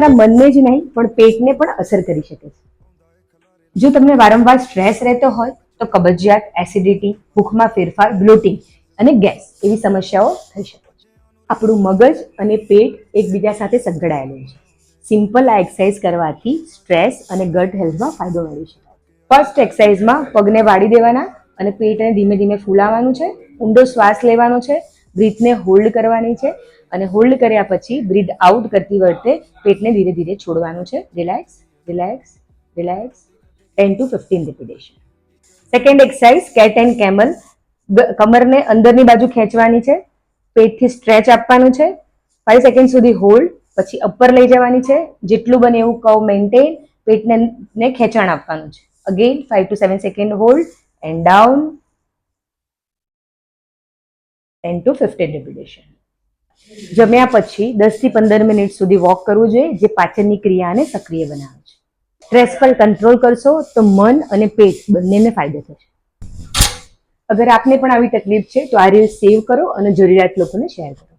મનને જ નહીં પણ પેટને પણ અસર કરી શકે છે. જો તમને વારંવાર સ્ટ્રેસ રહેતો હોય તો કબજિયાત, એસિડિટી, ભૂખમાં ફેરફાર, બ્લોટિંગ અને ગેસ એવી સમસ્યાઓ થઈ શકે છે. આપણું મગજ અને પેટ એકબીજા સાથે સંકળાયેલું છે. સિમ્પલ આ એક્સરસાઇઝ કરવાથી સ્ટ્રેસ અને ગટ હેલ્થમાં ફાયદો મેળવી શકાય. ફર્સ્ટ એક્સરસાઇઝમાં પગને વાળી દેવાના અને પેટને ધીમે ધીમે ફૂલાવવાનું છે. ઊંડો શ્વાસ લેવાનો છે, બ્રીથને હોલ્ડ કરવાની છે અને હોલ્ડ કર્યા પછી બ્રીથ આઉટ કરતી વખતે પેટને ધીરે ધીરે છોડવાનું છે. Relax, relax, relax. 10 to 15 repetition. Second exercise cat and camel. કમરને અંદરની બાજુ ખેંચવાની છે, પેટથી સ્ટ્રેચ આપવાનું છે, 5 સેકન્ડ સુધી હોલ્ડ, પછી અપર લઈ જવાની છે. જેટલું બને એવું કર્વ મેન્ટેન, પેટને ખેંચાણ આપવાનું છે. Again 5 to 7 second hold and down. 10 to 15 repetition. જમ્યા પછી 10 થી 15 મિનિટ સુધી વોક કરવું જોઈએ, જે પાચનની ક્રિયાને સક્રિય બનાવે છે. સ્ટ્રેસ પર કંટ્રોલ કરશો તો મન અને પેટ બંનેને ફાયદો થશે. અગર આપને પણ આવી તકલીફ છે તો આ રીલ સેવ કરો અને જરૂરિયાત લોકોને શેર કરો.